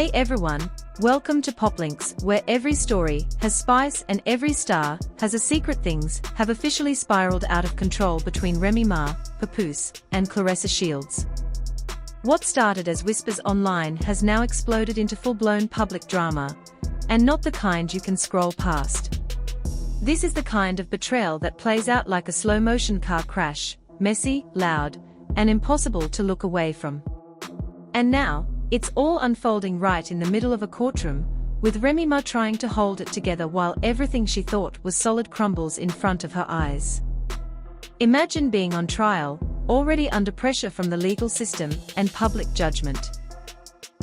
Hey everyone, welcome to Poplinks, where every story has spice and every star has a secret. Things have officially spiraled out of control between Remy Ma, Papoose, and Claressa Shields. What started as whispers online has now exploded into full-blown public drama, and not the kind you can scroll past. This is the kind of betrayal that plays out like a slow-motion car crash, messy, loud, and impossible to look away from. And now, it's all unfolding right in the middle of a courtroom, with Remy Ma trying to hold it together while everything she thought was solid crumbles in front of her eyes. Imagine being on trial, already under pressure from the legal system and public judgment.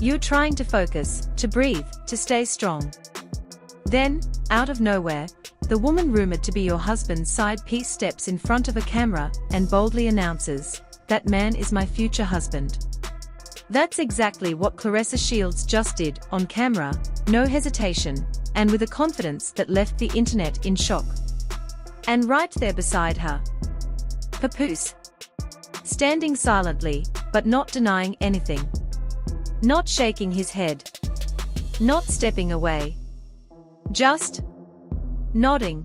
You're trying to focus, to breathe, to stay strong. Then, out of nowhere, the woman rumored to be your husband's side piece steps in front of a camera and boldly announces, "That man is my future husband." That's exactly what Claressa Shields just did, on camera, no hesitation, and with a confidence that left the internet in shock. And right there beside her, Papoose, standing silently, but not denying anything. Not shaking his head. Not stepping away. Just nodding.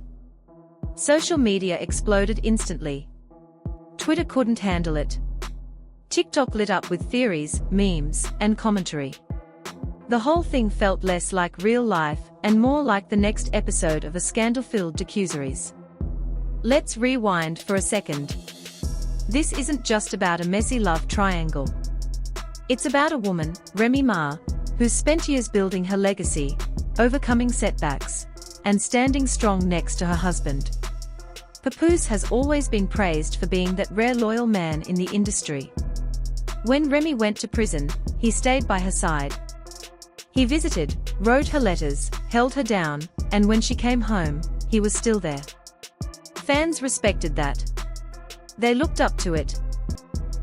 Social media exploded instantly. Twitter couldn't handle it. TikTok lit up with theories, memes, and commentary. The whole thing felt less like real life and more like the next episode of a scandal-filled docuseries. Let's rewind for a second. This isn't just about a messy love triangle. It's about a woman, Remy Ma, who's spent years building her legacy, overcoming setbacks, and standing strong next to her husband. Papoose has always been praised for being that rare loyal man in the industry. When Remy went to prison, he stayed by her side. He visited, wrote her letters, held her down, and when she came home, he was still there. Fans respected that. They looked up to it.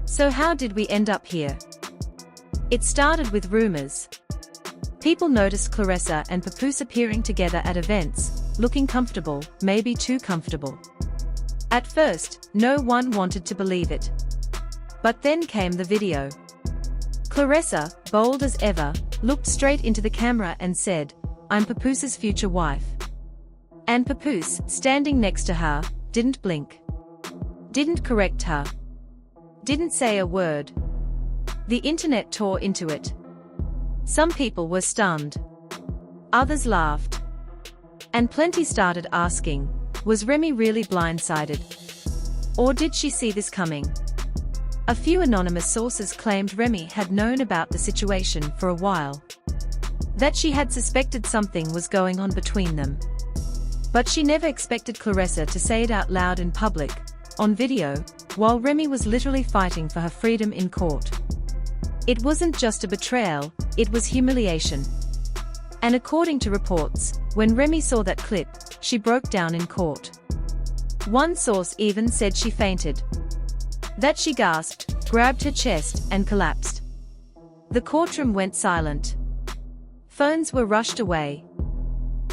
So how did we end up here? It started with rumors. People noticed Claressa and Papoose appearing together at events, looking comfortable, maybe too comfortable. At first, no one wanted to believe it. But then came the video. Claressa, bold as ever, looked straight into the camera and said, "I'm Papoose's future wife." And Papoose, standing next to her, didn't blink. Didn't correct her. Didn't say a word. The internet tore into it. Some people were stunned. Others laughed. And plenty started asking, was Remy really blindsided? Or did she see this coming? A few anonymous sources claimed Remy had known about the situation for a while. That she had suspected something was going on between them. But she never expected Claressa to say it out loud in public, on video, while Remy was literally fighting for her freedom in court. It wasn't just a betrayal, it was humiliation. And according to reports, when Remy saw that clip, she broke down in court. One source even said she fainted. That she gasped, grabbed her chest, and collapsed. The courtroom went silent. Phones were rushed away.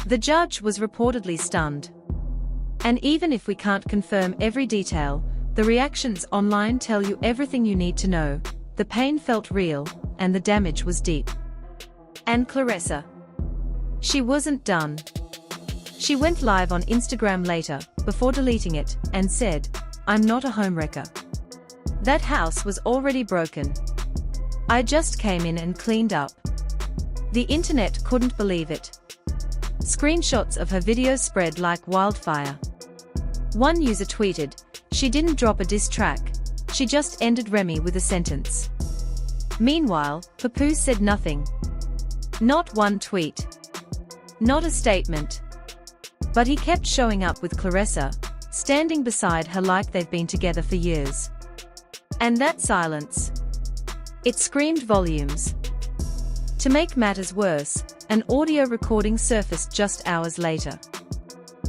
The judge was reportedly stunned. And even if we can't confirm every detail, the reactions online tell you everything you need to know. The pain felt real, and the damage was deep. And Claressa, she wasn't done. She went live on Instagram later, before deleting it, and said, "I'm not a homewrecker. That house was already broken. I just came in and cleaned up." The internet couldn't believe it. Screenshots of her video spread like wildfire. One user tweeted, "She didn't drop a diss track, she just ended Remy with a sentence." Meanwhile, Papoose said nothing. Not one tweet. Not a statement. But he kept showing up with Claressa, standing beside her like they've been together for years. And that silence, it screamed volumes. To make matters worse, an audio recording surfaced just hours later.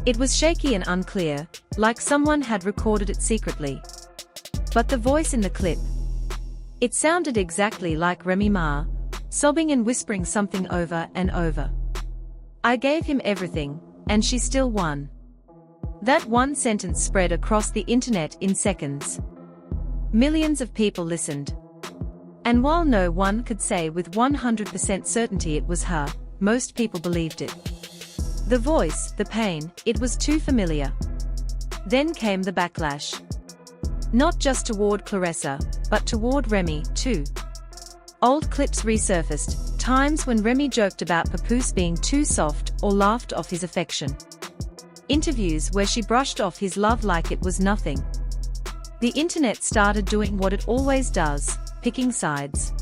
It was shaky and unclear, like someone had recorded it secretly. But the voice in the clip, it sounded exactly like Remy Ma, sobbing and whispering something over and over. "I gave him everything, and she still won." That one sentence spread across the internet in seconds. Millions of people listened. And while no one could say with 100% certainty it was her, most people believed it. The voice, the pain, it was too familiar. Then came the backlash. Not just toward Claressa, but toward Remy, too. Old clips resurfaced, times when Remy joked about Papoose being too soft or laughed off his affection. Interviews where she brushed off his love like it was nothing. The internet started doing what it always does, picking sides.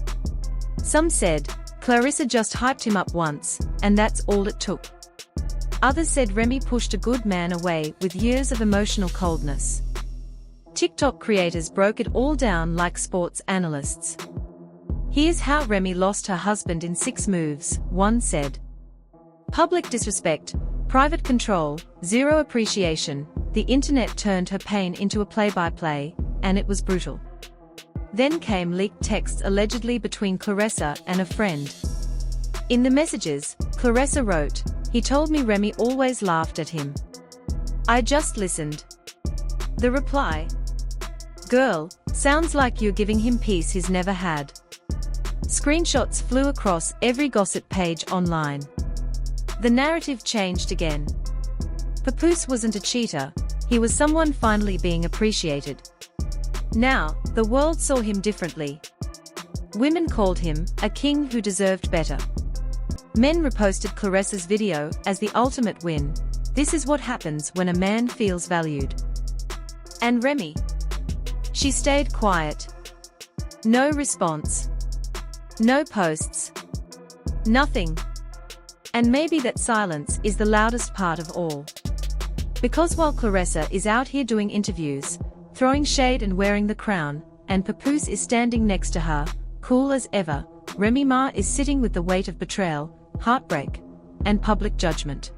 Some said, Claressa just hyped him up once, and that's all it took. Others said Remy pushed a good man away with years of emotional coldness. TikTok creators broke it all down like sports analysts. Here's how Remy lost her husband in 6 moves, one said. Public disrespect, private control, zero appreciation. The internet turned her pain into a play-by-play, and it was brutal. Then came leaked texts allegedly between Claressa and a friend. In the messages, Claressa wrote, "He told me Remy always laughed at him. I just listened." The reply? "Girl, sounds like you're giving him peace he's never had." Screenshots flew across every gossip page online. The narrative changed again. Papoose wasn't a cheater, he was someone finally being appreciated. Now, the world saw him differently. Women called him a king who deserved better. Men reposted Claressa's video as the ultimate win. This is what happens when a man feels valued. And Remy? She stayed quiet. No response. No posts. Nothing. And maybe that silence is the loudest part of all. Because while Claressa is out here doing interviews, throwing shade and wearing the crown, and Papoose is standing next to her, cool as ever, Remy Ma is sitting with the weight of betrayal, heartbreak, and public judgment.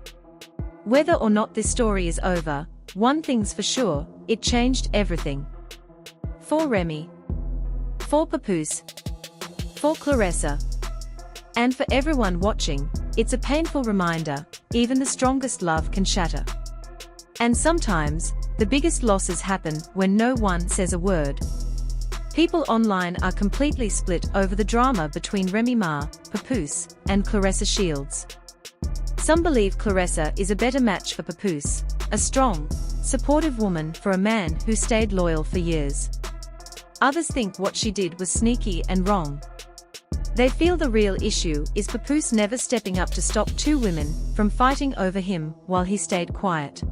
Whether or not this story is over, one thing's for sure, it changed everything. For Remy. For Papoose. For Claressa. And for everyone watching, it's a painful reminder, even the strongest love can shatter. And sometimes, the biggest losses happen when no one says a word. People online are completely split over the drama between Remy Ma, Papoose, and Claressa Shields. Some believe Claressa is a better match for Papoose, a strong, supportive woman for a man who stayed loyal for years. Others think what she did was sneaky and wrong. They feel the real issue is Papoose never stepping up to stop 2 women from fighting over him while he stayed quiet.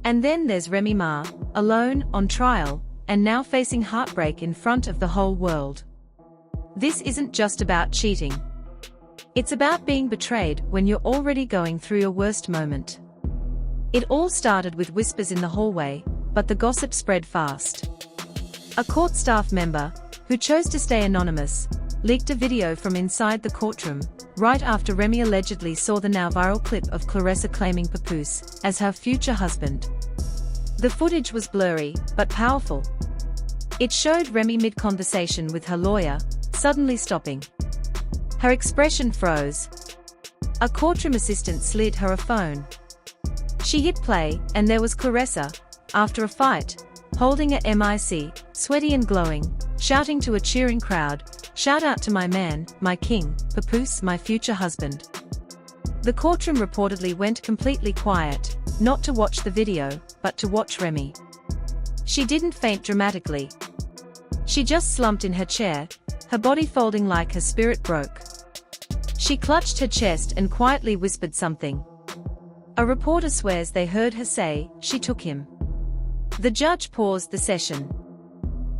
And then there's Remy Ma, alone, on trial, and now facing heartbreak in front of the whole world. This isn't just about cheating. It's about being betrayed when you're already going through your worst moment. It all started with whispers in the hallway, but the gossip spread fast. A court staff member, who chose to stay anonymous, leaked a video from inside the courtroom, right after Remy allegedly saw the now viral clip of Claressa claiming Papoose as her future husband. The footage was blurry, but powerful. It showed Remy mid-conversation with her lawyer, suddenly stopping. Her expression froze. A courtroom assistant slid her a phone. She hit play, and there was Claressa, after a fight, holding a mic, sweaty and glowing, shouting to a cheering crowd, "Shout out to my man, my king, Papoose, my future husband." The courtroom reportedly went completely quiet, not to watch the video, but to watch Remy. She didn't faint dramatically. She just slumped in her chair, her body folding like her spirit broke. She clutched her chest and quietly whispered something. A reporter swears they heard her say, "She took him." The judge paused the session.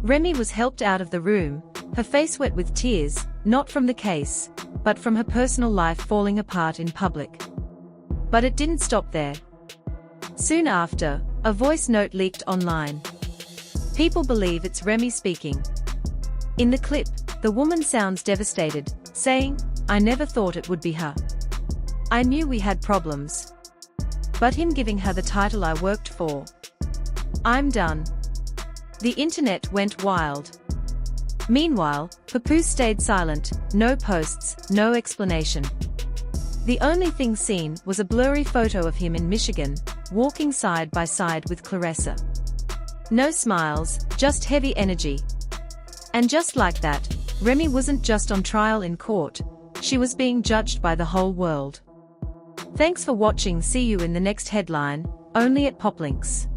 Remy was helped out of the room, her face wet with tears, not from the case, but from her personal life falling apart in public. But it didn't stop there. Soon after, a voice note leaked online. People believe it's Remy speaking. In the clip, the woman sounds devastated, saying, "I never thought it would be her. I knew we had problems. But him giving her the title I worked for. I'm done." The internet went wild. Meanwhile, Papoose stayed silent, no posts, no explanation. The only thing seen was a blurry photo of him in Michigan, walking side by side with Claressa. No smiles, just heavy energy. And just like that, Remy wasn't just on trial in court, she was being judged by the whole world. Thanks for watching. See you in the next headline, only at Poplinks.